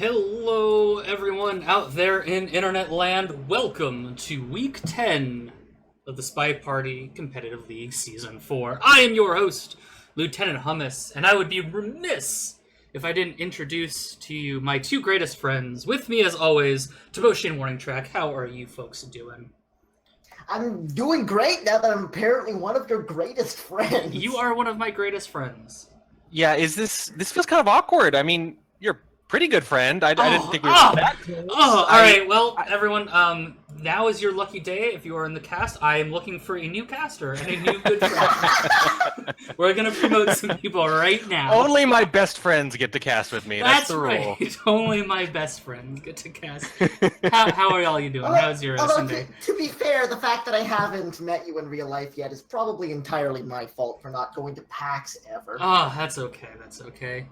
Hello, everyone out there in internet land. Welcome to week 10 of the Spy Party Competitive League Season 4. I am your host, Lieutenant Hummus, and I would be remiss if I didn't introduce to you my two greatest friends. With me, as always, Taboshi and Warning Track. How are you folks doing? I'm doing great now that I'm apparently one of your greatest friends. You are one of my greatest friends. Yeah, this feels kind of awkward. I mean, you're a pretty good friend. I didn't think we were that close. All right. Well, everyone, now is your lucky day. If you are in the cast, I am looking for a new caster and a new good friend. We're gonna promote some people right now. Only my best friends get to cast with me. That's the rule. Right. Only my best friends get to cast. How are all you doing? How's your Sunday? To be fair, the fact that I haven't met you in real life yet is probably entirely my fault for not going to PAX ever. Oh, that's okay. That's okay.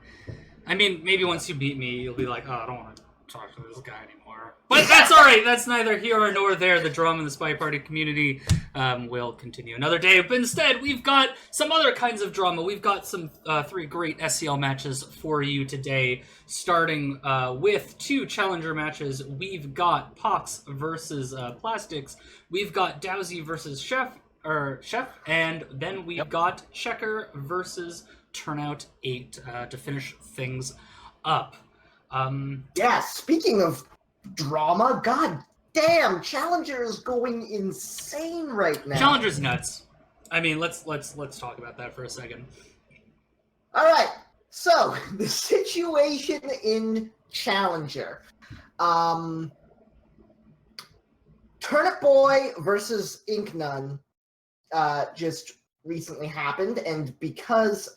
I mean, maybe once you beat me, you'll be like, oh, I don't want to talk to this guy anymore. But that's all right. That's neither here nor there. The drama in the Spy Party community will continue another day. But instead, we've got some other kinds of drama. We've got some three great SCL matches for you today, starting with two challenger matches. We've got Plastikqs versus Plastikqs. We've got Dowsy versus Chef, and then we've got Checker versus Turnout 8 to finish things up. Yeah, speaking of drama, god damn, Challenger is going insane right now. Challenger's nuts. I mean, let's talk about that for a second. Alright, so the situation in Challenger. Turnip Boy versus Ink Nun just recently happened, and because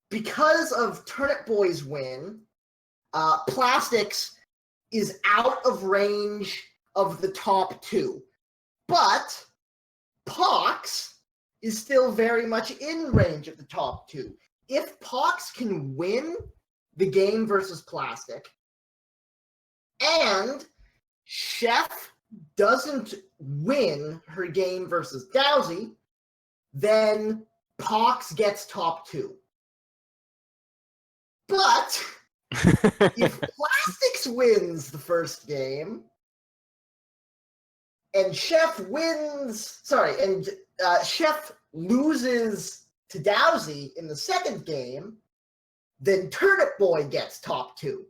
because of Turnip Boy's win, Plastikqs is out of range of the top two, but Plastikqs is still very much in range of the top two. If Plastikqs can win the game versus Plastikqs, and Chef doesn't win her game versus Dowsy, then Plastikqs gets top two. But if Plastikqs wins the first game, and Chef loses to Dowsy in the second game, then Turnip Boy gets top two.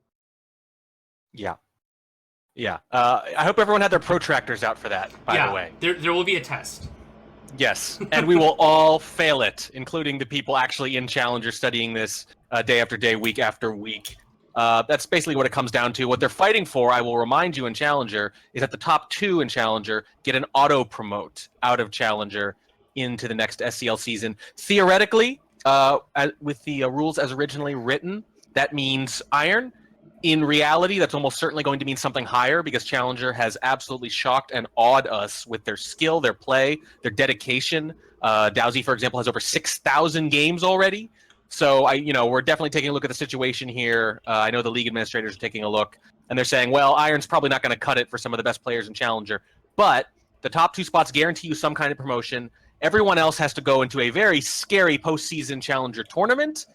Yeah. I hope everyone had their protractors out for that, by the way. There will be a test. Yes, and we will all fail it, including the people actually in Challenger studying this day after day, week after week. That's basically what it comes down to. What they're fighting for, I will remind you in Challenger, is that the top two in Challenger get an auto-promote out of Challenger into the next SCL season. Theoretically, with the rules as originally written, that means Iron. In reality, that's almost certainly going to mean something higher because Challenger has absolutely shocked and awed us with their skill, their play, their dedication. Dowsy, for example, has over 6,000 games already. So we're definitely taking a look at the situation here. I know the league administrators are taking a look, and they're saying, well, Iron's probably not going to cut it for some of the best players in Challenger, but the top two spots guarantee you some kind of promotion. Everyone else has to go into a very scary postseason Challenger tournament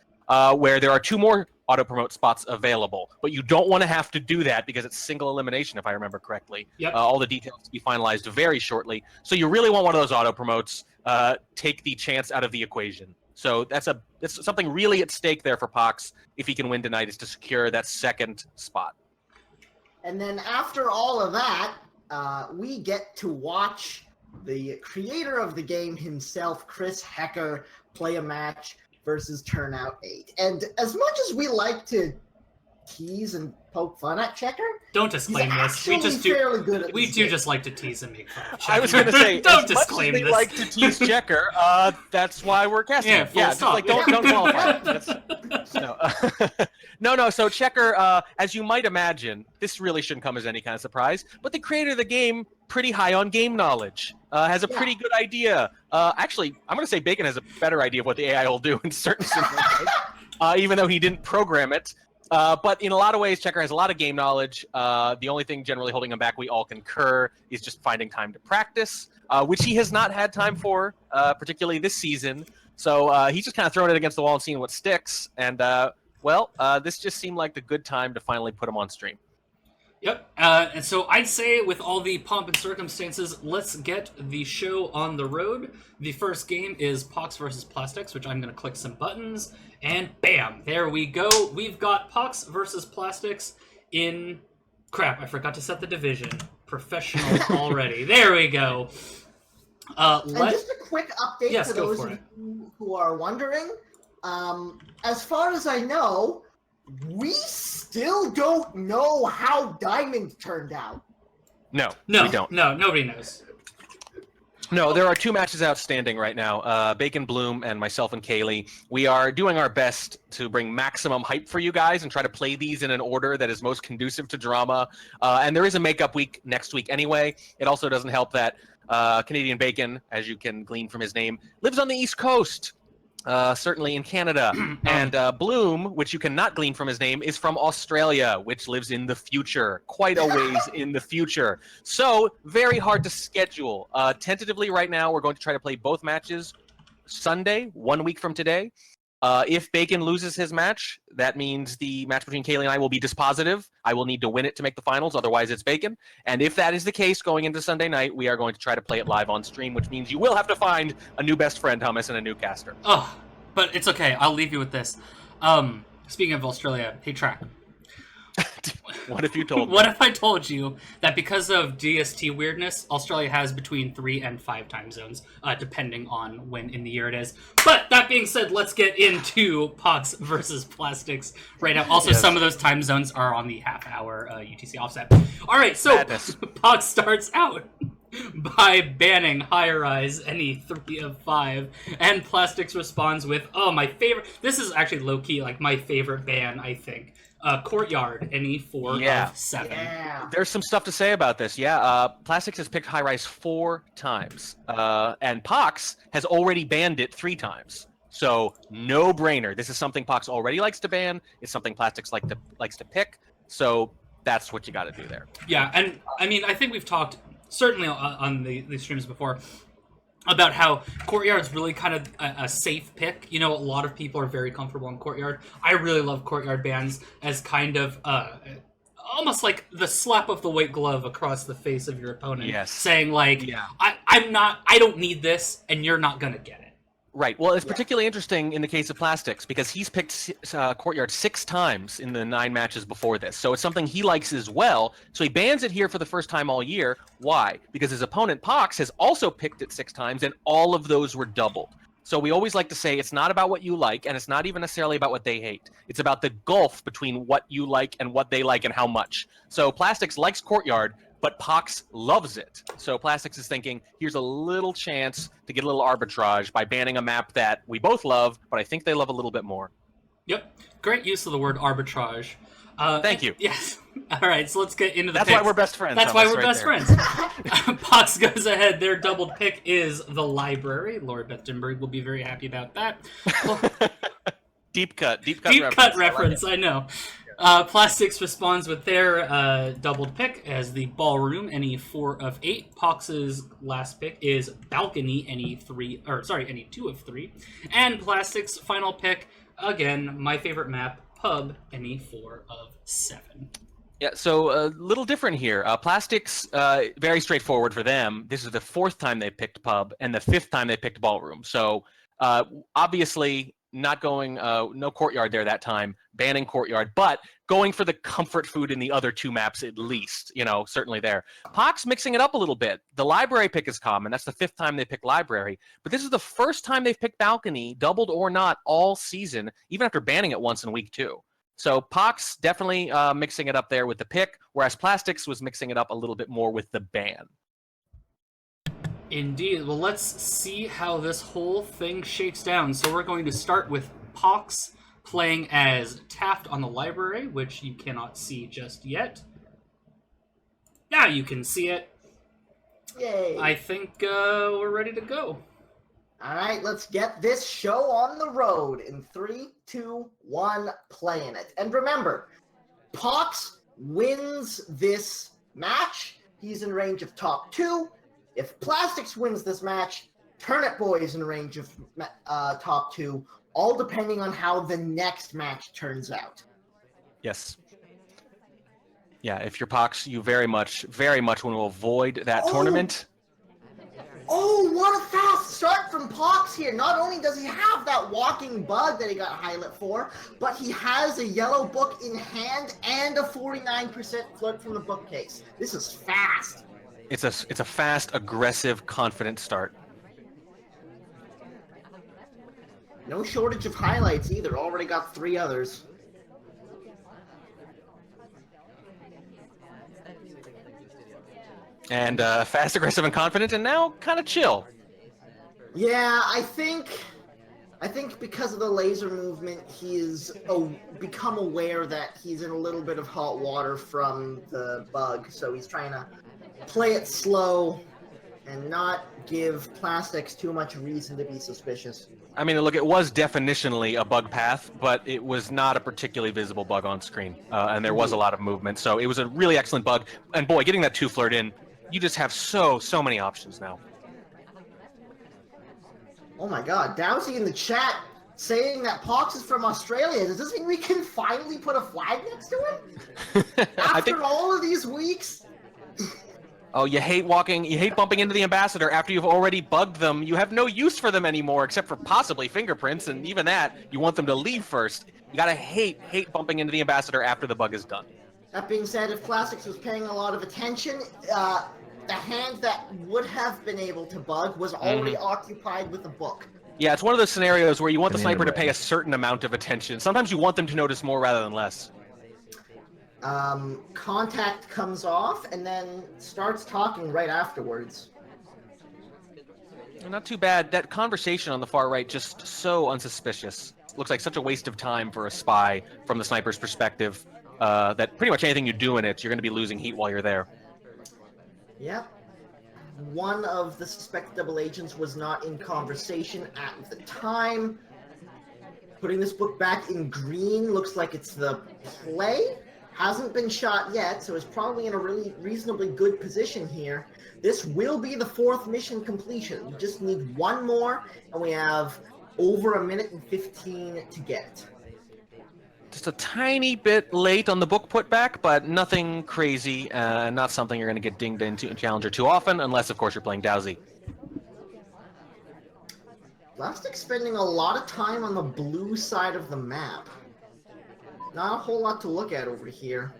where there are two more auto-promote spots available. But you don't want to have to do that because it's single elimination, if I remember correctly. Yep. All the details to be finalized very shortly. So you really want one of those auto-promotes. Take the chance out of the equation. So that's something really at stake there for Plastikqs if he can win tonight, is to secure that second spot. And then after all of that, we get to watch the creator of the game himself, Chris Hecker, play a match versus Turnout 8. And as much as we like to tease and poke fun at Checker, don't disclaim this. We just do. Fairly good at we this do game. just like to tease and make fun of Checker. I was going to say, don't as disclaim much as this. they like to tease Checker, that's why we're casting. Yeah, full stop. Don't qualify. No. So Checker, as you might imagine, this really shouldn't come as any kind of surprise, but the creator of the game, pretty high on game knowledge, has a pretty good idea. Actually, I'm going to say Bacon has a better idea of what the AI will do in certain scenarios, even though he didn't program it. But in a lot of ways, Checker has a lot of game knowledge. The only thing generally holding him back, we all concur, is just finding time to practice, which he has not had time for, particularly this season. So he's just kind of throwing it against the wall and seeing what sticks. And, this just seemed like the good time to finally put him on stream. Yep. And so I'd say with all the pomp and circumstances, let's get the show on the road. The first game is Pox versus Plastikqs, which I'm going to click some buttons. And bam, there we go. We've got Pox versus Plastikqs in... Crap, I forgot to set the division. Professional already. There we go. And just a quick update to those of you who are wondering. As far as I know, we still don't know how Diamond turned out. No, we don't. No, nobody knows. No, there are 2 matches outstanding right now. Bacon Bloom and myself and Kaylee. We are doing our best to bring maximum hype for you guys and try to play these in an order that is most conducive to drama. And there is a makeup week next week anyway. It also doesn't help that Canadian Bacon, as you can glean from his name, lives on the East Coast. Certainly in Canada. And Bloom, which you cannot glean from his name, is from Australia, which lives in the future, quite a ways in the future. So, very hard to schedule. Tentatively right now, we're going to try to play both matches Sunday, 1 week from today. If Bacon loses his match, that means the match between Kaylee and I will be dispositive. I will need to win it to make the finals, otherwise it's Bacon. And if that is the case going into Sunday night, we are going to try to play it live on stream, which means you will have to find a new best friend, Hummus, and a new caster. Oh, but it's okay. I'll leave you with this. Speaking of Australia, hey, Track. What if you told me? What if I told you that because of DST weirdness, Australia has between 3 and 5 time zones, depending on when in the year it is. But that being said, let's get into Pox versus Plastikqs right now. Also, some of those time zones are on the half-hour UTC offset. All right, so Pox starts out by banning High Rise any 3 of 5, and Plastikqs responds with, oh, my favorite. This is actually low-key, like, my favorite ban, I think. Courtyard, any 4 of 7. Yeah. There's some stuff to say about this. Plastikqs has picked High Rise 4 times, and Pox has already banned it 3 times. So no brainer. This is something Pox already likes to ban. It's something Plastikqs likes to pick. So that's what you got to do there. Yeah, and I mean, I think we've talked certainly on the streams before about how Courtyard's really kind of a safe pick. You know, a lot of people are very comfortable in Courtyard. I really love Courtyard bans as kind of almost like the slap of the white glove across the face of your opponent. Yes. Saying like, I don't need this, and you're not gonna get it. Right. Well, it's particularly interesting in the case of Plastikqs because he's picked Courtyard 6 times in the 9 matches before this. So it's something he likes as well. So he bans it here for the first time all year. Why? Because his opponent, Pox, has also picked it 6 times, and all of those were doubled. So we always like to say it's not about what you like, and it's not even necessarily about what they hate. It's about the gulf between what you like and what they like and how much. So Plastikqs likes Courtyard, but Pox loves it. So Plastikqs is thinking, here's a little chance to get a little arbitrage by banning a map that we both love, but I think they love a little bit more. Yep. Great use of the word arbitrage. Thank you. Yes. All right, so let's get into the That's picks. why we're best friends. That's why we're right best there. friends. Pox goes ahead. Their doubled pick is the library. Lord Bethtenberg will be very happy about that. Deep cut reference. I know. Plastikqs responds with their doubled pick as the ballroom, any 4 of 8. Pox's last pick is balcony, any 2 of 3. And Plastikqs' final pick, again, my favorite map, pub, any 4 of 7. Yeah, so a little different here. Plastikqs, very straightforward for them. This is the 4th time they picked pub and the 5th time they picked ballroom. So obviously not going, no Courtyard there that time, banning Courtyard, but going for the comfort food in the other 2 maps at least, certainly there. Pox mixing it up a little bit. The library pick is common. That's the 5th time they picked library. But this is the first time they've picked balcony, doubled or not, all season, even after banning it once in week 2. So Pox definitely mixing it up there with the pick, whereas Plastikqs was mixing it up a little bit more with the ban. Indeed. Well, let's see how this whole thing shakes down. So we're going to start with Pox playing as Taft on the library, which you cannot see just yet. Now you can see it. Yay. I think we're ready to go. All right, let's get this show on the road in 3, 2, 1, playing it. And remember, Pox wins this match. He's in range of top 2. If Plastikqs wins this match, Turnip Boys in range of top 2, all depending on how the next match turns out. Yes. Yeah, if you're Pox, you very much want to avoid that tournament. Oh, what a fast start from Pox here. Not only does he have that walking bug that he got highlight for, but he has a yellow book in hand and a 49% flirt from the bookcase. This is fast. It's a fast, aggressive, confident start. No shortage of highlights either. Already got 3 others. And fast, aggressive, and confident, and now kind of chill. Yeah, I think because of the laser movement, he's become aware that he's in a little bit of hot water from the bug, so he's trying to play it slow and not give Plastikqs too much reason to be suspicious. I mean, look, it was definitionally a bug path, but it was not a particularly visible bug on screen, and there was a lot of movement, so it was a really excellent bug. And boy, getting that 2 flirt in, you just have so many options now. Oh my god, Dowsy in the chat saying that Pox is from Australia. Does this mean we can finally put a flag next to him? After all of these weeks? Oh, you hate bumping into the ambassador after you've already bugged them. You have no use for them anymore, except for possibly fingerprints, and even that, you want them to leave first. You gotta hate bumping into the ambassador after the bug is done. That being said, if Plastikqs was paying a lot of attention, the hand that would have been able to bug was already occupied with a book. Yeah, it's one of those scenarios where you want the sniper to pay a certain amount of attention. Sometimes you want them to notice more rather than less. Contact comes off and then starts talking right afterwards. Not too bad. That conversation on the far right, just so unsuspicious. Looks like such a waste of time for a spy from the sniper's perspective, that pretty much anything you do in it, you're going to be losing heat while you're there. Yep. One of the suspected double agents was not in conversation at the time. Putting this book back in green looks like it's the play. Hasn't been shot yet, so is probably in a really reasonably good position here. This will be the 4th mission completion. We just need 1 more, and we have over 1 minute and 15 to get. Just a tiny bit late on the book putback, but nothing crazy, not something you're going to get dinged into in Challenger too often, unless, of course, you're playing Dowsy. Plastikqs spending a lot of time on the blue side of the map. Not a whole lot to look at over here.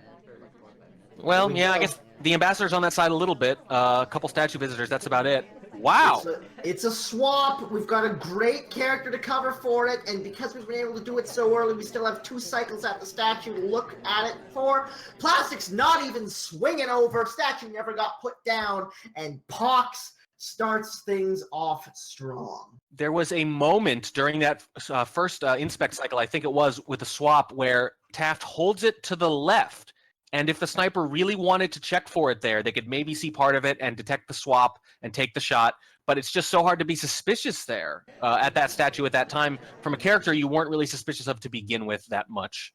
Well, yeah, I guess the ambassador's on that side a little bit. A couple statue visitors, that's about it. Wow! It's a swap. We've got a great character to cover for it, and because we've been able to do it so early, we still have 2 cycles at the statue to look at it for. Plastikqs not even swinging over. Statue never got put down, and Pox starts things off strong. There was a moment during that first inspect cycle, I think it was, with a swap where Taft holds it to the left. And if the sniper really wanted to check for it there, they could maybe see part of it and detect the swap and take the shot. But it's just so hard to be suspicious there at that statue at that time from a character you weren't really suspicious of to begin with that much.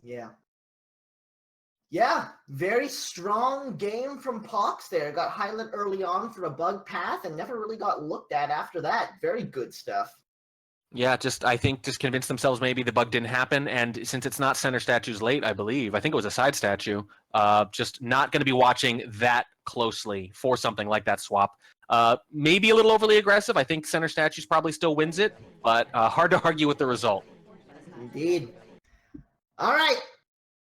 Yeah. Yeah, very strong game from Pox there. Got highlight early on for a bug path and never really got looked at after that. Very good stuff. Yeah, I think convinced themselves maybe the bug didn't happen, and since it's not center statues late, I think it was a side statue, just not going to be watching that closely for something like that swap. Maybe a little overly aggressive. I think center statues probably still wins it, but hard to argue with the result. Indeed. All right,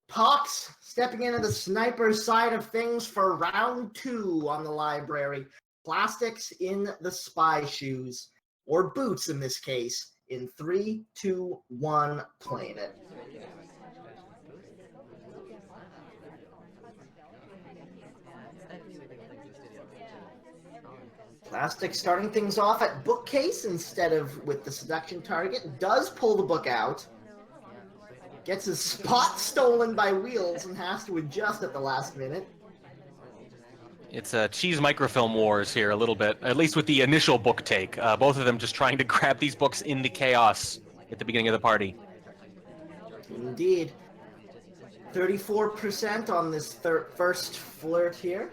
Pox stepping into the sniper side of things for round 2 on the library. Plastikqs in the spy shoes. Or boots in this case, in 3, 2, 1, playing it. Plastikqs starting things off at bookcase instead of with the seduction target. Does pull the book out. Gets his spot stolen by Wheels and has to adjust at the last minute. It's a cheese microfilm wars here a little bit, at least with the initial book take. Both of them just trying to grab these books in the chaos at the beginning of the party. Indeed. 34% on this first flirt here.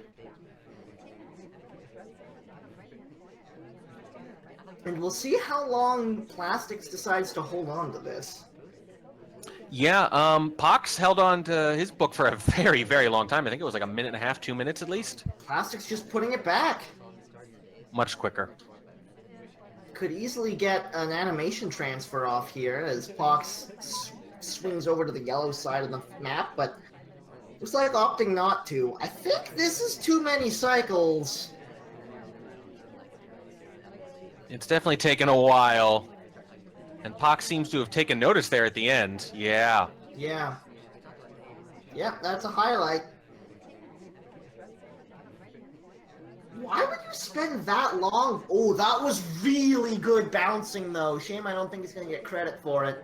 And we'll see how long Plastikqs decides to hold on to this. Yeah, Pox held on to his book for a very, very long time. I think it was like a minute and a half, 2 minutes at least. Plastikqs just putting it back. Much quicker. Could easily get an animation transfer off here as Pox swings over to the yellow side of the map, but looks like opting not to. I think this is too many cycles. It's definitely taken a while. And Pox seems to have taken notice there at the end. Yeah. Yeah. Yep, that's a highlight. Why would you spend that long? Oh, that was really good bouncing, though. Shame I don't think he's going to get credit for it.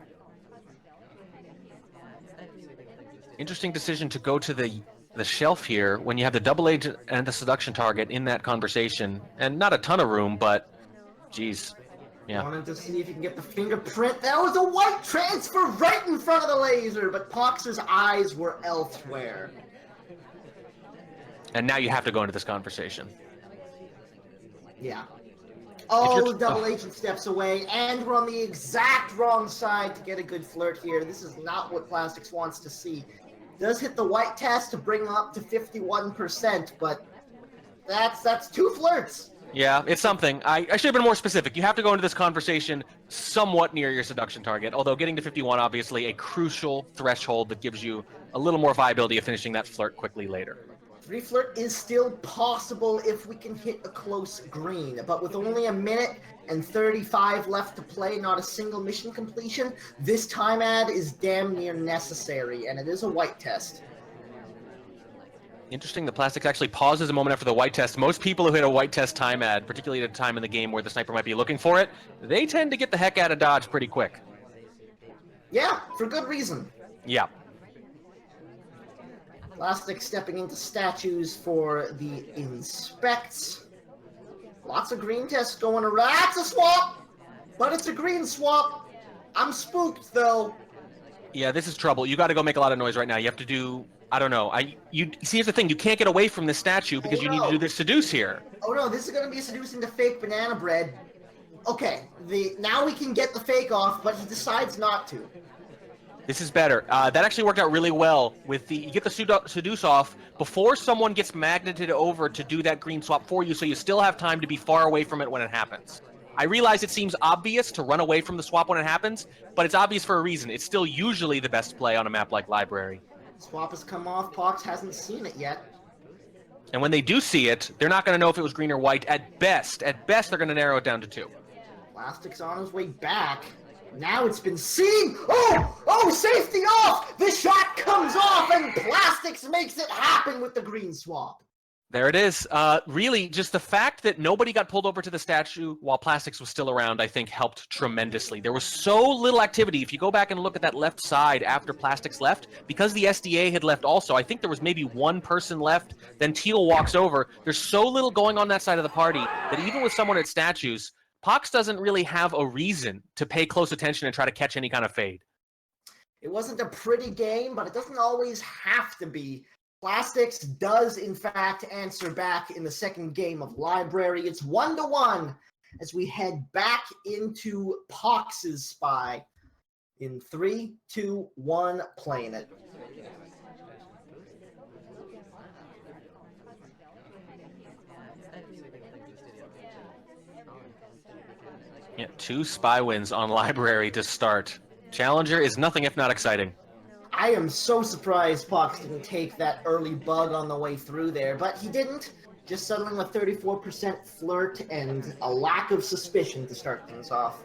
Interesting decision to go to the shelf here when you have the double agent and the seduction target in that conversation. And not a ton of room, but geez. Yeah. Wanted to see if you can get the fingerprint. That was a white transfer right in front of the laser, but Pox's eyes were elsewhere. And now you have to go into this conversation. Yeah. Oh, the double agent steps away, and we're on the exact wrong side to get a good flirt here. This is not what Plastikqs wants to see. Does hit the white test to bring him up to 51%, but that's 2 flirts. Yeah, it's something. I should have been more specific. You have to go into this conversation somewhat near your seduction target, although getting to 51, obviously, a crucial threshold that gives you a little more viability of finishing that flirt quickly later. 3 flirt is still possible if we can hit a close green, but with only a minute and 35 left to play, not a single mission completion, this time ad is damn near necessary, and it is a white test. Interesting, the Plastikqs actually pauses a moment after the white test. Most people who hit a white test time ad, particularly at a time in the game where the sniper might be looking for it, they tend to get the heck out of dodge pretty quick. Yeah, for good reason. Yeah. Plastikqs stepping into statues for the inspects. Lots of green tests going around. That's a swap! But it's a green swap. I'm spooked, though. Yeah, this is trouble. You got to go make a lot of noise right now. You have to do... I don't know. You see, here's the thing. You can't get away from this statue because you need to do this seduce here. Oh no, this is going to be seducing to fake banana bread. Okay, now we can get the fake off, but he decides not to. This is better. That actually worked out really well with you get the seduce off before someone gets magneted over to do that green swap for you, so you still have time to be far away from it when it happens. I realize it seems obvious to run away from the swap when it happens, but it's obvious for a reason. It's still usually the best play on a map like Library. Swap has come off. Pox hasn't seen it yet. And when they do see it, they're not going to know if it was green or white. At best, they're going to narrow it down to 2. Plastikqs on his way back. Now it's been seen. Oh, safety off. The shot comes off, and Plastikqs makes it happen with the green swap. There it is. Really, just the fact that nobody got pulled over to the statue while Plastikqs was still around, I think, helped tremendously. There was so little activity. If you go back and look at that left side after Plastikqs left, because the SDA had left also, I think there was maybe 1 person left, then Teal walks over. There's so little going on that side of the party that even with someone at statues, Pox doesn't really have a reason to pay close attention and try to catch any kind of fade. It wasn't a pretty game, but it doesn't always have to be. Plastikqs does, in fact, answer back in the second game of Library. It's 1-1 as we head back into Pox's spy in 3, 2, 1, playing it. Yeah, 2 spy wins on Library to start. Challenger is nothing if not exciting. I am so surprised Pox didn't take that early bug on the way through there, but he didn't. Just settling with 34% flirt and a lack of suspicion to start things off.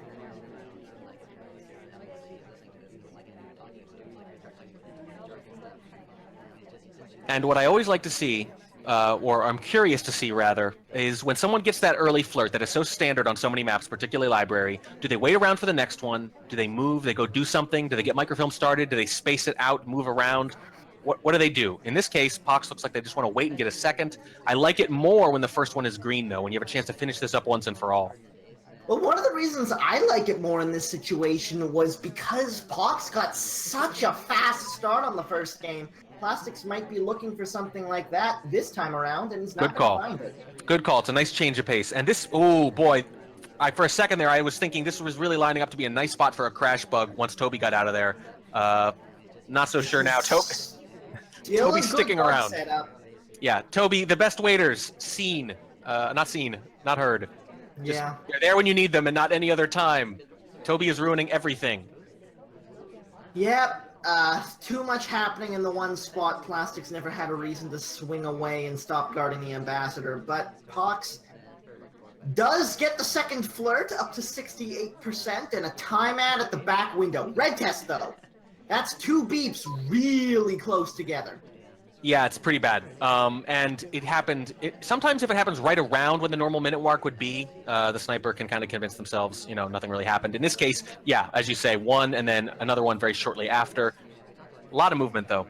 And what I always like to see, or I'm curious to see rather, is when someone gets that early flirt that is so standard on so many maps, particularly Library, do they wait around for the next one? Do they move? Do they go do something? Do they get microfilm started? Do they space it out, move around? What do they do? In this case, Pox looks like they just want to wait and get a second. I like it more when the first one is green, though, when you have a chance to finish this up once and for all. Well, one of the reasons I like it more in this situation was because Pox got such a fast start on the first game. Plastikqs might be looking for something like that this time around, and he's not going to find it. Good call. It's a nice change of pace. And this, oh boy, For a second there, I was thinking this was really lining up to be a nice spot for a crash bug once Toby got out of there. Not so sure now. Toby's sticking around. Setup. Yeah, Toby, the best waiters, not heard. Yeah. They're there when you need them and not any other time. Toby is ruining everything. Yep. Too much happening in the one spot. Plastikqs never had a reason to swing away and stop guarding the ambassador, but Pox does get the second flirt up to 68% and a time at the back window. Red test though. That's 2 beeps really close together. Yeah, it's pretty bad. And it happened. Sometimes if it happens right around when the normal minute mark would be, the sniper can kind of convince themselves, nothing really happened. In this case, yeah, as you say, one and then another one very shortly after. A lot of movement, though.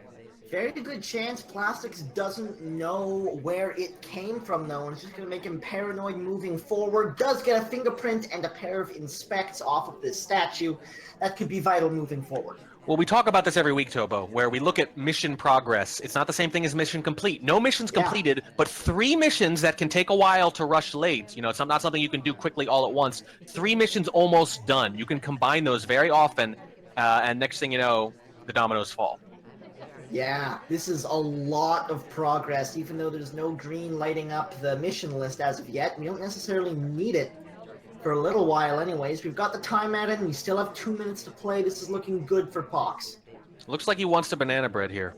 Very good chance Plastikqs doesn't know where it came from, though, and it's just going to make him paranoid moving forward. Does get a fingerprint and a pair of inspects off of this statue. That could be vital moving forward. Well, we talk about this every week, Tobo, where we look at mission progress. It's not the same thing as mission complete. No missions completed, but 3 missions that can take a while to rush late. It's not something you can do quickly all at once. 3 missions almost done. You can combine those very often, and next thing you know, the dominoes fall. Yeah, this is a lot of progress, even though there's no green lighting up the mission list as of yet. We don't necessarily need it for a little while anyways. We've got the time at it, and we still have 2 minutes to play. This is looking good for Pox. Looks like he wants the banana bread here.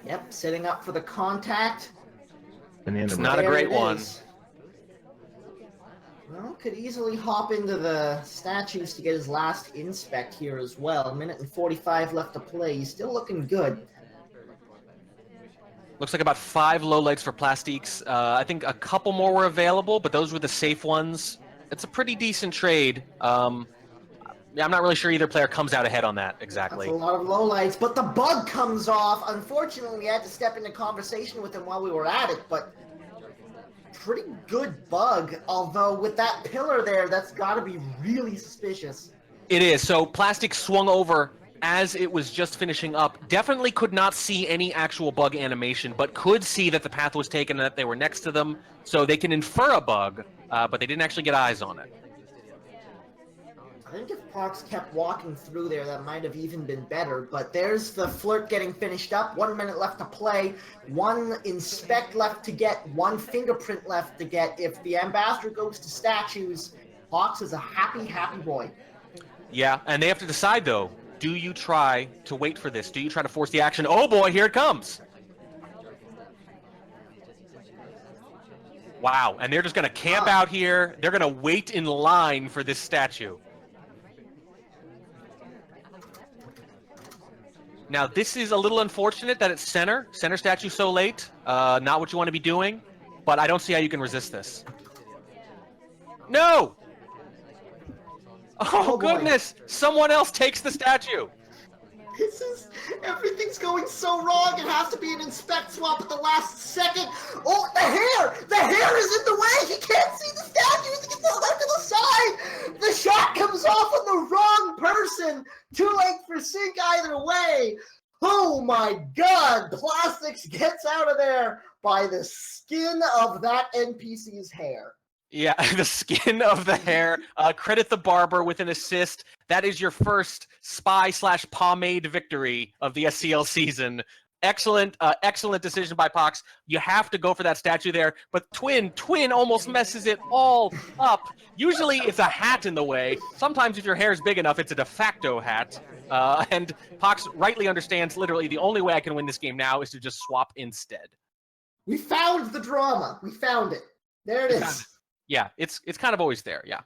Yep, setting up for the contact. It's not a great one. Well, could easily hop into the statues to get his last inspect here as well. 1:45 left to play. He's still looking good. Looks like about 5 low legs for Plastikqs. I think a couple more were available, but those were the safe ones. It's a pretty decent trade. I'm not really sure either player comes out ahead on that exactly. That's a lot of low lights, but the bug comes off. Unfortunately, we had to step into conversation with him while we were at it, but pretty good bug. Although with that pillar there, that's got to be really suspicious. It is. So Plastikqs swung over as it was just finishing up. Definitely could not see any actual bug animation, but could see that the path was taken and that they were next to them. So they can infer a bug, but they didn't actually get eyes on it. I think if Pox kept walking through there, that might have even been better. But there's the flirt getting finished up. 1 minute left to play. 1 inspect left to get. 1 fingerprint left to get. If the ambassador goes to statues, Pox is a happy, happy boy. Yeah, and they have to decide, though. Do you try to wait for this? Do you try to force the action? Oh boy, here it comes! Wow, and they're just going to camp out here. They're going to wait in line for this statue. Now, this is a little unfortunate that it's center statue so late. Not what you want to be doing, but I don't see how you can resist this. No! Oh goodness! Someone else takes the statue! Everything's going so wrong. It has to be an inspect swap at the last second. Oh, the hair! The hair is in the way. He can't see the statues. He gets the left to the side. The shot comes off on the wrong person. Too late for sync either way. Oh my God! Plastikqs gets out of there by the skin of that NPC's hair. Yeah, the skin of the hair. Credit the barber with an assist. That is your first spy/pomade victory of the SCL season. Excellent decision by Pox. You have to go for that statue there, but Twin almost messes it all up. Usually it's a hat in the way. Sometimes if your hair is big enough, it's a de facto hat. And Pox rightly understands literally the only way I can win this game now is to just swap instead. We found the drama. We found it. There it is. Yeah, it's kind of always there, yeah.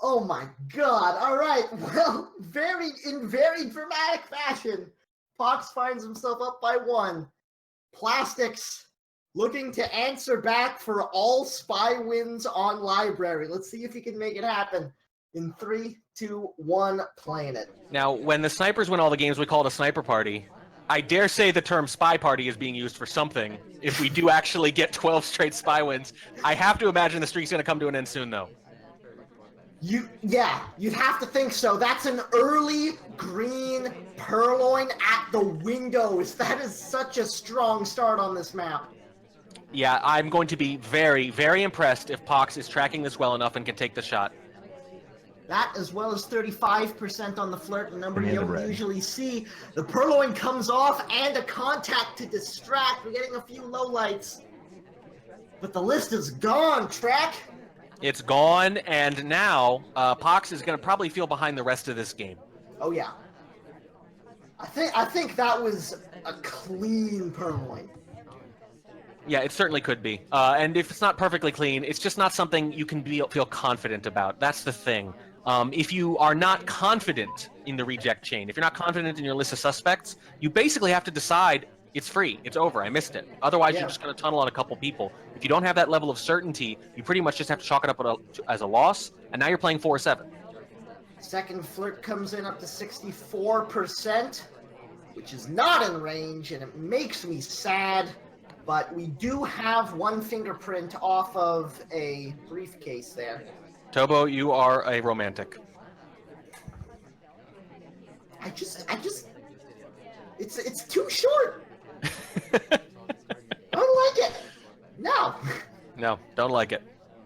Oh my God. All right. Well, in very dramatic fashion, Pox finds himself up by 1. Plastikqs looking to answer back for all spy wins on Library. Let's see if he can make it happen. In 3, 2, 1, playing it. Now, when the snipers win all the games, we call it a sniper party. I dare say the term spy party is being used for something. If we do actually get 12 straight spy wins, I have to imagine the streak's going to come to an end soon, though. Yeah, you'd have to think so. That's an early green purloin at the windows. That is such a strong start on this map. Yeah, I'm going to be very, very impressed if Pox is tracking this well enough and can take the shot. That, as well as 35% on the flirt, a number And you in the don't red. usually see. The purloin comes off, and a contact to distract. We're getting a few lowlights. But the list is gone, Trek. It's gone, and now Pox is going to probably feel behind the rest of this game. Oh yeah. I think that was a clean purloin. Yeah, it certainly could be. And if it's not perfectly clean, it's just not something you can feel confident about. That's the thing. If you are not confident in the reject chain, if you're not confident in your list of suspects, you basically have to decide it's free, it's over, I missed it. Otherwise, Yeah. you're just going to tunnel on a couple people. If you don't have that level of certainty, you pretty much just have to chalk it up as a loss, and now you're playing 4-7. Second flirt comes in up to 64%, which is not in range, and it makes me sad. But we do have one fingerprint off of a briefcase there. Tobo, you are a romantic. I just, it's too short. I don't like it. No, No, don't like it.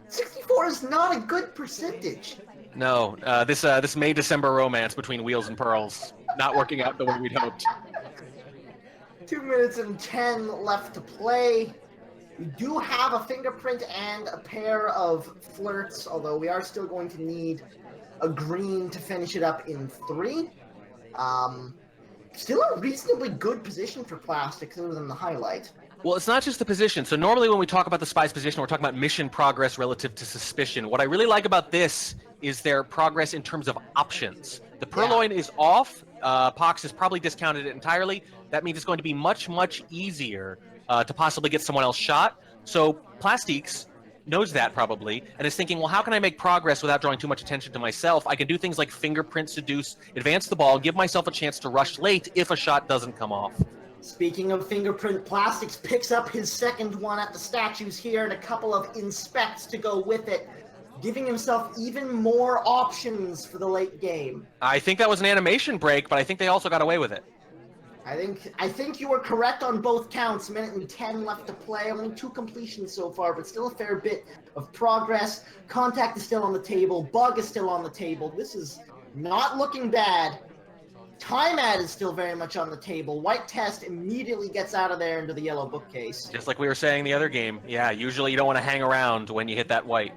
64 is not a good percentage. No, this May-December romance between Wheels and Pearls not working out the way we'd hoped. 2 minutes and 10 left to play. We do have a fingerprint and a pair of flirts, although we are still going to need a green to finish it up in 3. Still a reasonably good position for Plastikqs other than the highlight. Well, it's not just the position. So normally when we talk about the spy's position, we're talking about mission progress relative to suspicion. What I really like about this is their progress in terms of options. The purloin is off. Pox has probably discounted it entirely. That means it's going to be much, much easier to possibly get someone else shot. So Plastikqs knows that probably and is thinking, well, how can I make progress without drawing too much attention to myself? I can do things like fingerprint, seduce, advance the ball, give myself a chance to rush late if a shot doesn't come off. Speaking of fingerprint, Plastikqs picks up his second one at the statues here and a couple of inspects to go with it, giving himself even more options for the late game. I think that was an animation break, but I think they also got away with it. I think you were correct on both counts. 1:10 left to play. Only 2 completions so far, but still a fair bit of progress. Contact is still on the table. Bug is still on the table. This is not looking bad. Time ad is still very much on the table. White test immediately gets out of there into the yellow bookcase. Just like we were saying the other game. Yeah, usually you don't want to hang around when you hit that white.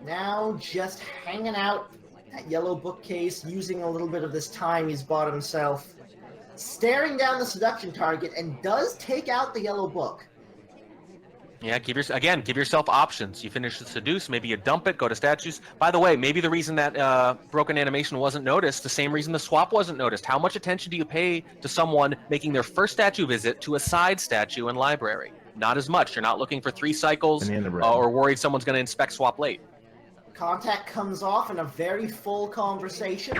Now just hanging out at yellow bookcase, using a little bit of this time he's bought himself. Staring down the seduction target and does take out the yellow book. Yeah, give yourself options. You finish the seduce, maybe you dump it, go to statues. By the way, maybe the reason that broken animation wasn't noticed, the same reason the swap wasn't noticed. How much attention do you pay to someone making their first statue visit to a side statue in library? Not as much. You're not looking for 3 cycles or worried someone's going to inspect swap late. Contact comes off in a very full conversation.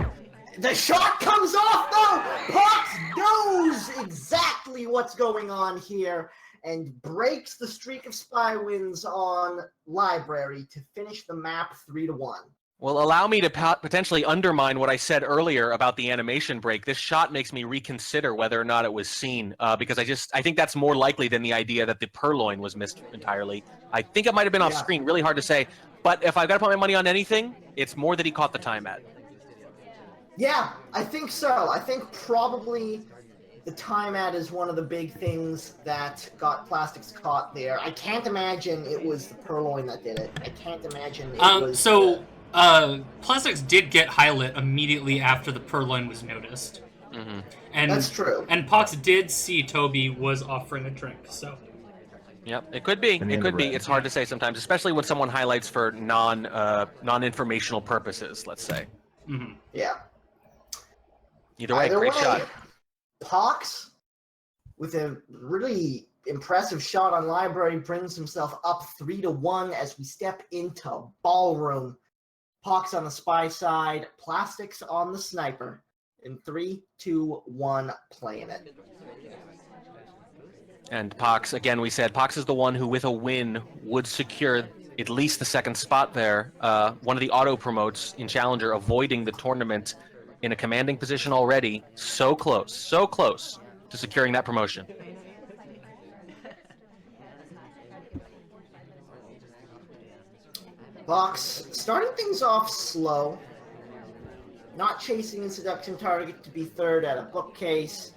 The shot comes off though! Pox knows exactly what's going on here and breaks the streak of spy wins on library to finish the map 3-1. Well, allow me to potentially undermine what I said earlier about the animation break. This shot makes me reconsider whether or not it was seen, because I think that's more likely than the idea that the purloin was missed entirely. I think it might have been off screen, really hard to say. But if I've got to put my money on anything, it's more that he caught the time ad. Yeah, I think so. I think probably the time ad is one of the big things that got Plastikqs caught there. I can't imagine it was the purloin that did it. I can't imagine it was... Plastikqs did get highlight immediately after the purloin was noticed. Mm-hmm. And that's true. And Pox did see Toby was offering a drink, so... Yep, it could be. It could be. It's hard to say sometimes, especially when someone highlights for non-informational purposes, let's say. Mm-hmm. Yeah. Either way, great shot. Pox, with a really impressive shot on library, brings himself up 3-1 as we step into ballroom. Pox on the spy side, Plastikqs on the sniper. In 3, 2, 1, playing it. And Pox, again, we said Pox is the one who, with a win, would secure at least the second spot there. One of the auto promotes in Challenger avoiding the tournament in a commanding position already, so close to securing that promotion. Box starting things off slow, not chasing a seduction target to be third at a bookcase.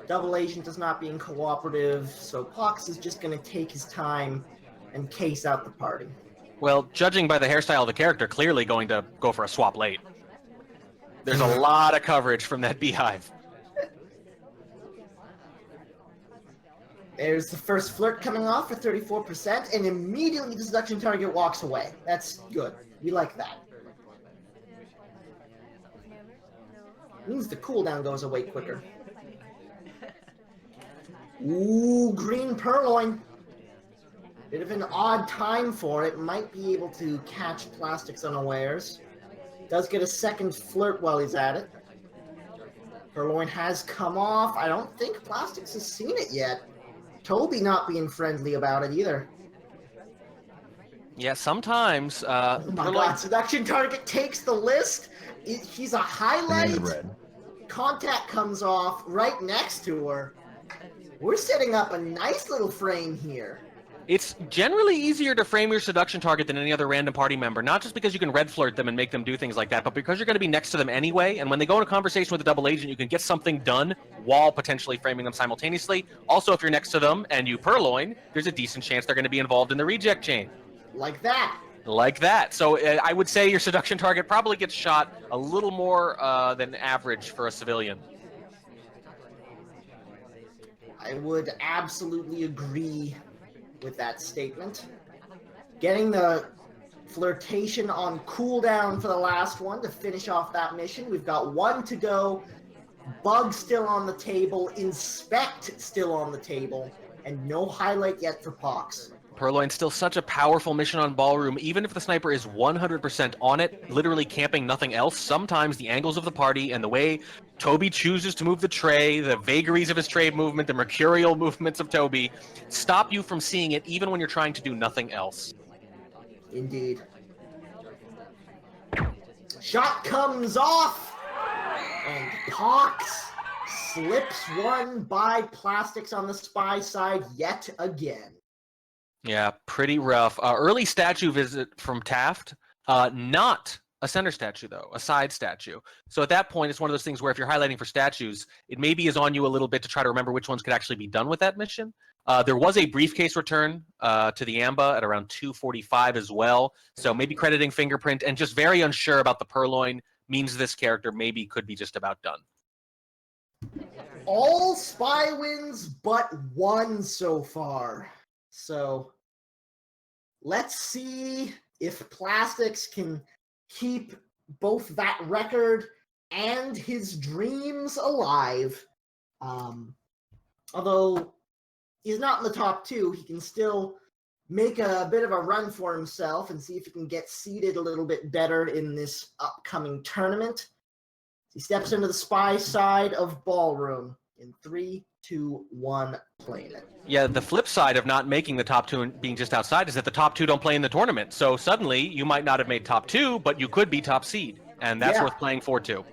Double agent is not being cooperative, so Pox is just going to take his time and case out the party. Well, judging by the hairstyle of the character, clearly going to go for a swap late. There's a lot of coverage from that beehive. There's the first flirt coming off for 34%, and immediately the seduction target walks away. That's good. We like that. Means the cooldown goes away quicker. Ooh, green purloin. Bit of an odd time for it. Might be able to catch Plastikqs unawares. Does get a second flirt while he's at it. Purloin has come off. I don't think Plastikqs has seen it yet. Toby not being friendly about it either. Yeah, sometimes. Oh my god, seduction target takes the list. He's a highlight. Contact comes off right next to her. We're setting up a nice little frame here. It's generally easier to frame your seduction target than any other random party member, not just because you can red flirt them and make them do things like that, but because you're going to be next to them anyway, and when they go in a conversation with a double agent, you can get something done while potentially framing them simultaneously. Also, if you're next to them and you purloin, there's a decent chance they're going to be involved in the reject chain. Like that. Like that. So I would say your seduction target probably gets shot a little more than average for a civilian. I would absolutely agree with that statement. Getting the flirtation on cooldown for the last one to finish off that mission. We've got one to go. Bug still on the table. Inspect still on the table. And no highlight yet for Pox. Purloin's still such a powerful mission on Ballroom. Even if the sniper is 100% on it, literally camping nothing else, sometimes the angles of the party and the way Toby chooses to move the tray, the vagaries of his tray movement, the mercurial movements of Toby, stop you from seeing it even when you're trying to do nothing else. Indeed. Shot comes off, and Pox slips one by Plastikqs on the spy side yet again. Yeah, pretty rough. Early statue visit from Taft. Not a center statue, though, a side statue. So at that point, it's one of those things where if you're highlighting for statues, it maybe is on you a little bit to try to remember which ones could actually be done with that mission. There was a briefcase return to the Amba at around 2:45 as well. So maybe crediting fingerprint and just very unsure about the purloin means this character maybe could be just about done. All spy wins but one so far. So let's see if Plastikqs can keep both that record and his dreams alive. Although he's not in the top two, he can still make a bit of a run for himself and see if he can get seeded a little bit better in this upcoming tournament. He steps into the spy side of Ballroom in 3, 2, 1, playing it. Yeah, the flip side of not making the top two and being just outside is that the top two don't play in the tournament. So suddenly you might not have made top two, but you could be top seed. And that's worth playing for too.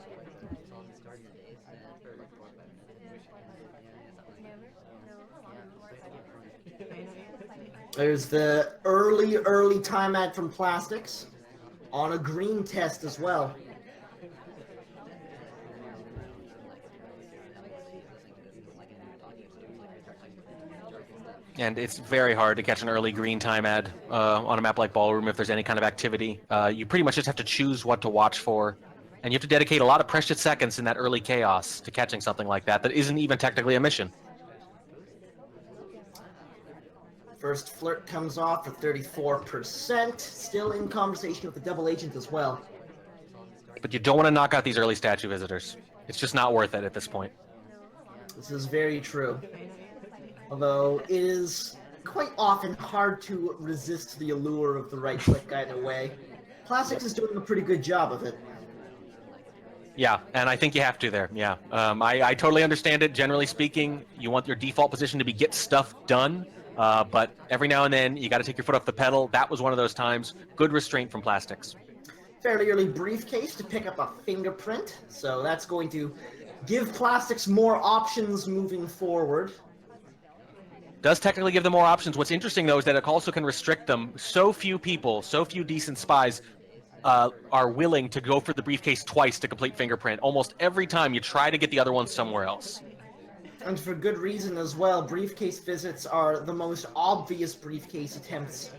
There's the early time ad from Plastikqs on a green test as well. And it's very hard to catch an early green time ad on a map like Ballroom if there's any kind of activity. You pretty much just have to choose what to watch for. And you have to dedicate a lot of precious seconds in that early chaos to catching something like that isn't even technically a mission. First flirt comes off for 34%. Still in conversation with the double agent as well. But you don't want to knock out these early statue visitors. It's just not worth it at this point. This is very true. Although it is quite often hard to resist the allure of the right-click either way. Plastikqs is doing a pretty good job of it. Yeah, and I think you have to there, yeah. I totally understand it. Generally speaking, you want your default position to be get stuff done, but every now and then you got to take your foot off the pedal. That was one of those times. Good restraint from Plastikqs. fairly early briefcase to pick up a fingerprint, so that's going to give Plastikqs more options moving forward. Does technically give them more options. What's interesting, though, is that it also can restrict them. So few people, so few decent spies are willing to go for the briefcase twice to complete fingerprint. Almost every time you try to get the other one somewhere else. And for good reason as well. Briefcase visits are the most obvious briefcase attempts,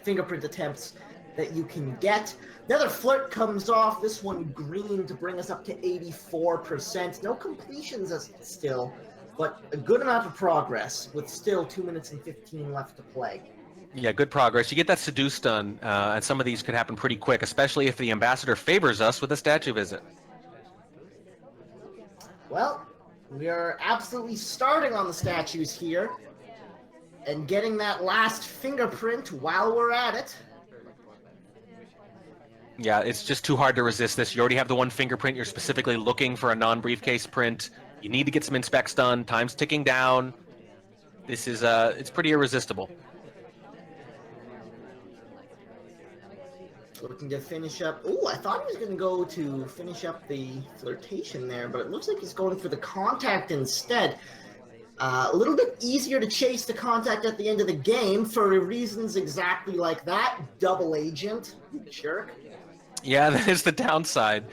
fingerprint attempts that you can get. Another flirt comes off, this one green to bring us up to 84%. No completions as still, but a good amount of progress with still 2 minutes and 15 left to play. Yeah, good progress. You get that seduce done, and some of these could happen pretty quick, especially if the ambassador favors us with a statue visit. Well, we are absolutely starting on the statues here, and getting that last fingerprint while we're at it. Yeah, it's just too hard to resist this. You already have the one fingerprint. You're specifically looking for a non-briefcase print. You need to get some inspects done. Time's ticking down. This is, it's pretty irresistible. Looking to finish up. Ooh, I thought he was going to go to finish up the flirtation there, but it looks like he's going for the contact instead. A little bit easier to chase the contact at the end of the game for reasons exactly like that. Double agent, you jerk. Yeah, that is the downside.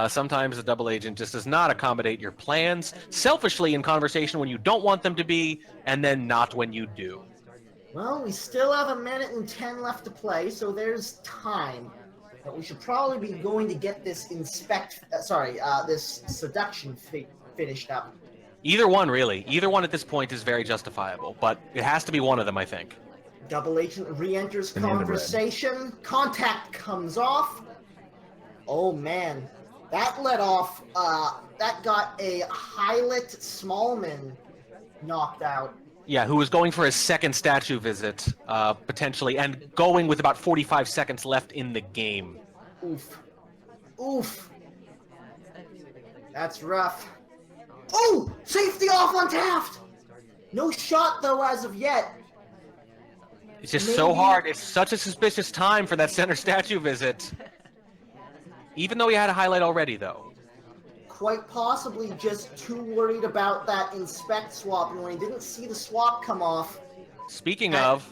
Sometimes a double agent just does not accommodate your plans, selfishly in conversation when you don't want them to be, and then not when you do. Well, we still have 1 minute and 10 left to play, so there's time. But we should probably be going to get this this seduction finished up. Either one, really. Either one at this point is very justifiable, but it has to be one of them, I think. Double agent re-enters conversation. Contact comes off. Oh man, that let off. That got a Hylet Smallman knocked out. Yeah, who was going for his second statue visit, potentially, and going with about 45 seconds left in the game. Oof. Oof. That's rough. Oh! Safety off on Taft! No shot, though, as of yet. It's just so hard. It's such a suspicious time for that center statue visit. Even though he had a highlight already, though. Quite possibly just too worried about that inspect swap, and when he didn't see the swap come off... Speaking of...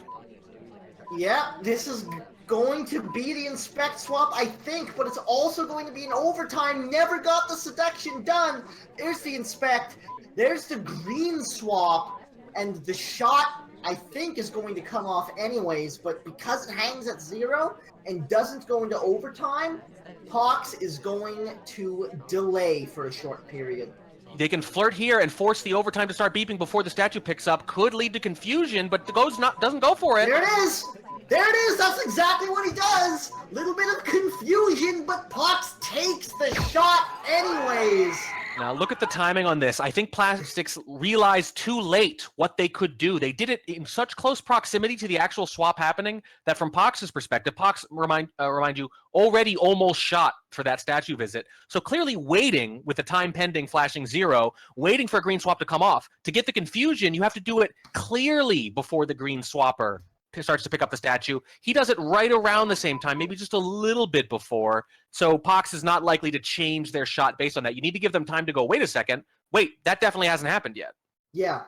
Yeah, this is going to be the inspect swap, I think, but it's also going to be an overtime. Never got the seduction done. There's the inspect. There's the green swap, and the shot, I think, is going to come off anyways, but because it hangs at 0 and doesn't go into overtime, Pox is going to delay for a short period. They can flirt here and force the overtime to start beeping before the statue picks up. Could lead to confusion, but doesn't go for it. There it is! There it is! That's exactly what he does! Little bit of confusion, but Pox takes the shot anyways! Now look at the timing on this. I think Plastikqs realized too late what they could do. They did it in such close proximity to the actual swap happening that from Pox's perspective, Pox, remind you, already almost shot for that statue visit. So clearly waiting with the time pending flashing 0, waiting for a green swap to come off. To get the confusion, you have to do it clearly before the green swapper starts to pick up the statue. He does it right around the same time, maybe just a little bit before. So Pox is not likely to change their shot based on that. You need to give them time to go, wait a second. Wait, that definitely hasn't happened yet. Yeah.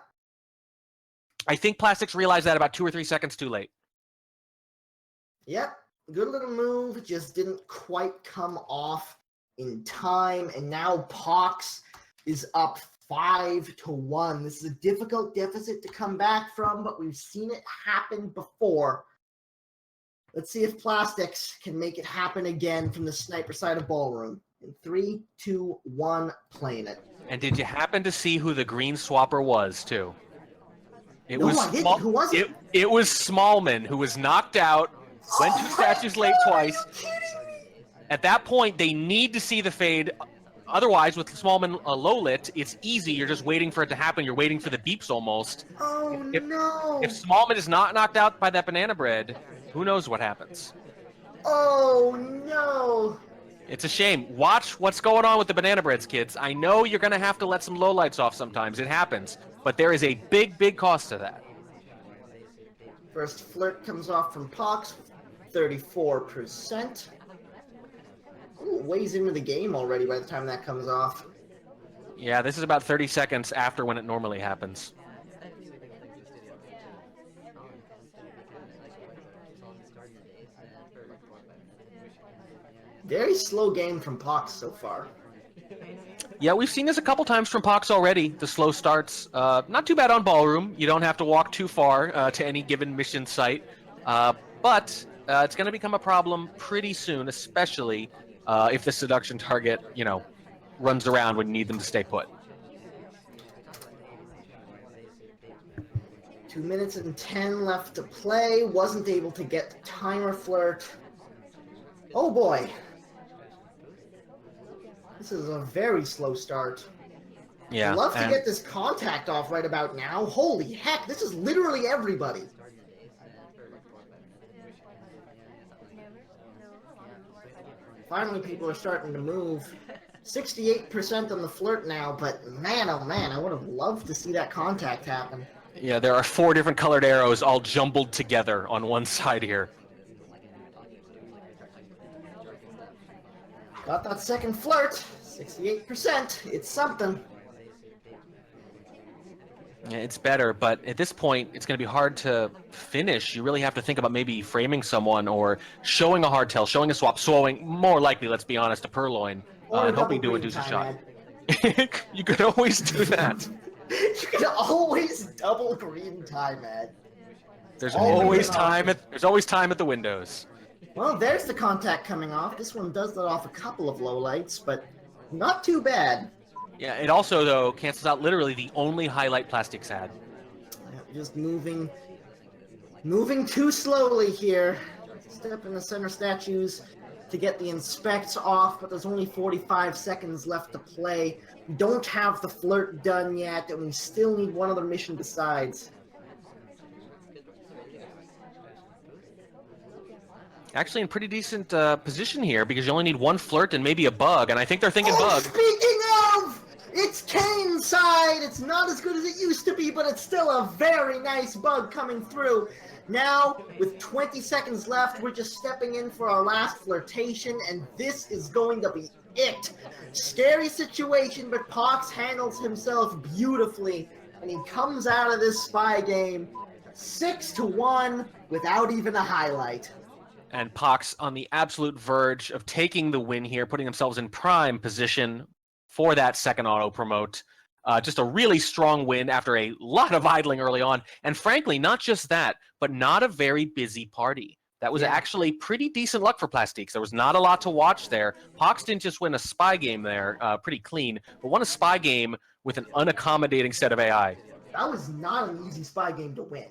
I think Plastikqs realized that about 2 or 3 seconds too late. Yep. Good little move. Just didn't quite come off in time. And now Pox is up 5-1. This is a difficult deficit to come back from, but we've seen it happen before. Let's see if Plastikqs can make it happen again from the sniper side of ballroom. In 3, 2, 1, playing it. And did you happen to see who the green swapper was, too? I didn't. Who was it? It was Smallman, who was knocked out, went 2 statues late twice. At that point, they need to see the fade. Otherwise, with Smallman low lit, it's easy. You're just waiting for it to happen. You're waiting for the beeps almost. Oh, no. If Smallman is not knocked out by that banana bread, who knows what happens? Oh, no. It's a shame. Watch what's going on with the banana breads, kids. I know you're going to have to let some lowlights off sometimes. It happens. But there is a big, big cost to that. First flirt comes off from Pox, 34%. Ooh, ways into the game already by the time that comes off. Yeah, this is about 30 seconds after when it normally happens. Very slow game from Pox so far. Yeah, we've seen this a couple times from Pox already, the slow starts. Not too bad on Ballroom. You don't have to walk too far to any given mission site. But it's going to become a problem pretty soon, especially if the seduction target, runs around when you need them to stay put. 2 minutes and 10 left to play. Wasn't able to get the timer flirt. Oh boy. This is a very slow start. Yeah. I'd love to get this contact off right about now. Holy heck, this is literally everybody. Finally, people are starting to move. 68% on the flirt now, but man, oh man, I would have loved to see that contact happen. Yeah, there are 4 different colored arrows all jumbled together on one side here. Got that second flirt. 68%. It's something. Yeah, it's better, but at this point, it's going to be hard to finish. You really have to think about maybe framing someone or showing a hardtail, showing a swap, swallowing, more likely, let's be honest, a purloin, and hoping to induce a shot. You could always do that. You can always double green time, Ed. There's always time at the windows. Well, there's the contact coming off. This one does let off a couple of lowlights, but not too bad. Yeah, it also, though, cancels out literally the only highlight Plastikqs had. Just moving too slowly here. Step in the center statues to get the inspects off, but there's only 45 seconds left to play. We don't have the flirt done yet, and we still need one other mission besides. Actually in pretty decent position here, because you only need 1 flirt and maybe a bug, and I think they're thinking bug. Speaking of, it's Kane's side. It's not as good as it used to be, but it's still a very nice bug coming through. Now, with 20 seconds left, we're just stepping in for our last flirtation, and this is going to be it. Scary situation, but Pox handles himself beautifully, and he comes out of this spy game 6-1 without even a highlight. And Pox on the absolute verge of taking the win here, putting themselves in prime position for that second auto promote. Just a really strong win after a lot of idling early on. And frankly, not just that, but not a very busy party. That was actually pretty decent luck for Plastikqs. There was not a lot to watch there. Pox didn't just win a spy game there, pretty clean, but won a spy game with an unaccommodating set of AI. That was not an easy spy game to win.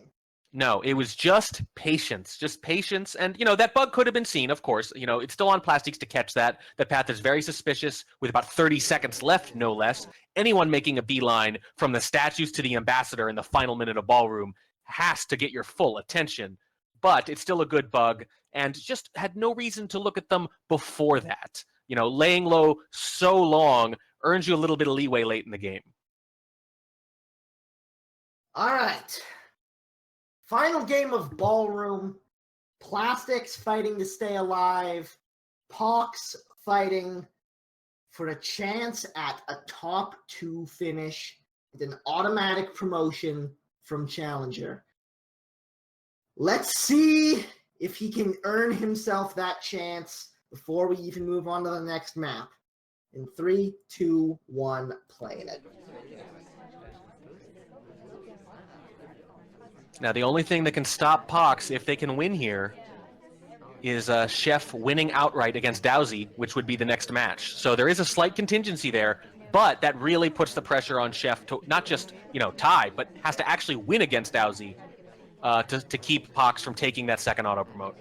No, it was just patience, and that bug could have been seen, of course. It's still on Plastikqs to catch that. That path is very suspicious, with about 30 seconds left, no less. Anyone making a beeline from the statues to the ambassador in the final minute of Ballroom has to get your full attention. But it's still a good bug, and just had no reason to look at them before that. Laying low so long earns you a little bit of leeway late in the game. All right. Final game of Ballroom. Plastikqs fighting to stay alive. Pox fighting for a chance at a top 2 finish with an automatic promotion from Challenger. Let's see if he can earn himself that chance before we even move on to the next map. In 3, 2, 1, playing it. Now, the only thing that can stop Pox, if they can win here, is Chef winning outright against Dowsy, which would be the next match. So there is a slight contingency there, but that really puts the pressure on Chef to not just, tie, but has to actually win against Dowsy to keep Pox from taking that second auto promote.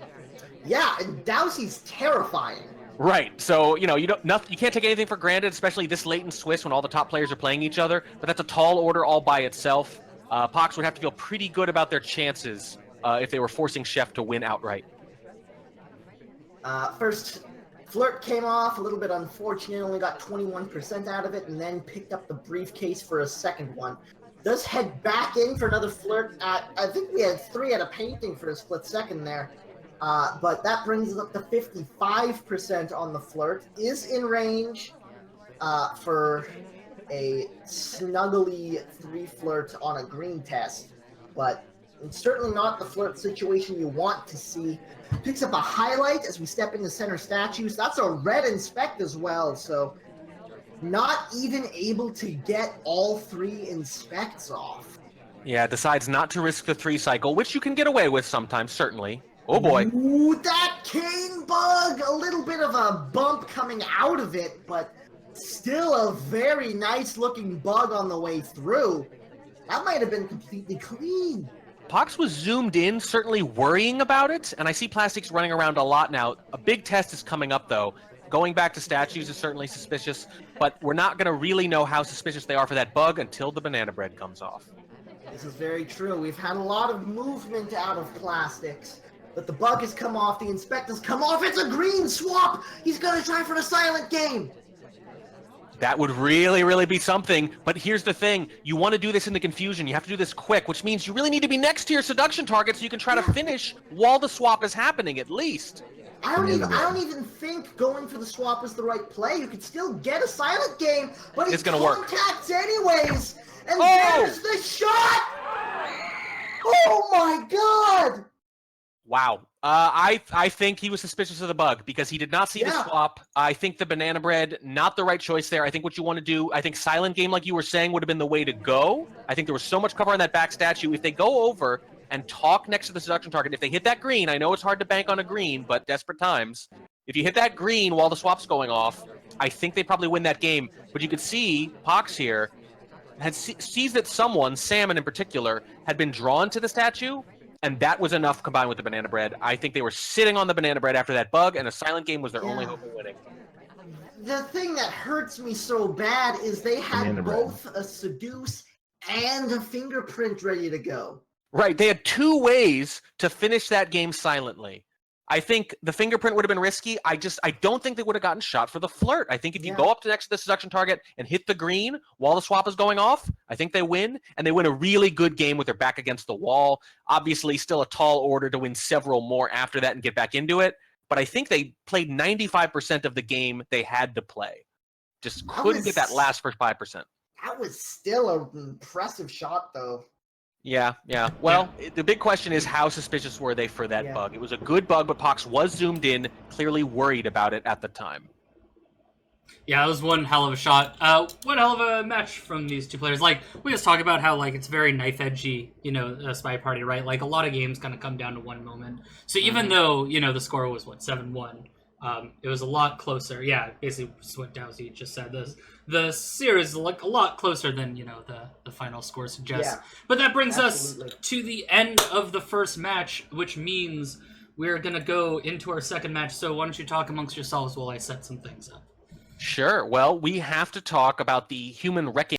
Yeah, and Dowsy's terrifying. Right. So, you can't take anything for granted, especially this late in Swiss when all the top players are playing each other, but that's a tall order all by itself. Pox would have to feel pretty good about their chances if they were forcing Chef to win outright. First, flirt came off, a little bit unfortunate, only got 21% out of it, and then picked up the briefcase for a second one. Does head back in for another flirt. I think we had 3 at a painting for a split second there. But that brings us up to 55% on the flirt. Is in range for a snuggly 3 flirt on a green test, but it's certainly not the flirt situation you want to see. Picks up a highlight as we step into center statues. That's a red inspect as well, so not even able to get all 3 inspects off. Yeah, decides not to risk the 3 cycle, which you can get away with sometimes, certainly. Oh boy. Ooh, that cane bug! A little bit of a bump coming out of it, but still a very nice looking bug on the way through. That might have been completely clean. Pox was zoomed in, certainly worrying about it, and I see Plastikqs running around a lot now. A big test is coming up, though. Going back to statues is certainly suspicious, but we're not going to really know how suspicious they are for that bug until the banana bread comes off. This is very true. We've had a lot of movement out of Plastikqs, but the bug has come off, the inspect has come off. It's a green swap! He's going to try for the silent game! That would really, really be something, but here's the thing. You want to do this in the confusion. You have to do this quick, which means you really need to be next to your seduction target so you can try to finish while the swap is happening, at least. I don't even think going for the swap is the right play. You could still get a silent game, but he It's gonna work. contacts anyways. And Oh! there's the shot! Oh my god! Wow. I think he was suspicious of the bug because he did not see the Yeah. swap. I think the banana bread, not the right choice there. I think what you want to do, I think silent game, like you were saying, would have been the way to go. I think there was so much cover on that back statue. If they go over and talk next to the seduction target, if they hit that green, I know it's hard to bank on a green, but desperate times. If you hit that green while the swap's going off, I think they probably win that game. But you could see Pox here sees that someone, Salmon in particular, had been drawn to the statue, and that was enough combined with the banana bread. I think they were sitting on the banana bread after that bug, and a silent game was their only hope of winning. The thing that hurts me so bad is they had Banana bread. both a seduce and a fingerprint ready to go. Right, they had 2 ways to finish that game silently. I think the fingerprint would have been risky. I don't think they would have gotten shot for the flirt. I think if you go up to next to the seduction target and hit the green while the swap is going off, I think they win, and they win a really good game with their back against the wall. Obviously, still a tall order to win several more after that and get back into it, but I think they played 95% of the game they had to play. Just couldn't get that last first 5%. That was still an impressive shot, though. Yeah. Well, the big question is how suspicious were they for that bug? It was a good bug, but Pox was zoomed in, clearly worried about it at the time. Yeah, it was one hell of a shot. One hell of a match from these 2 players. Like, we just talk about how, like, it's very knife-edgy, a spy party, right? Like, a lot of games kind of come down to one moment. So even though, the score was, 7-1, it was a lot closer. Yeah, basically what Dowsey just said. The series is like a lot closer than, the final score suggests. Yeah, but that brings us to the end of the first match, which means we're going to go into our second match. So why don't you talk amongst yourselves while I set some things up? Sure. Well, we have to talk about the human wrecking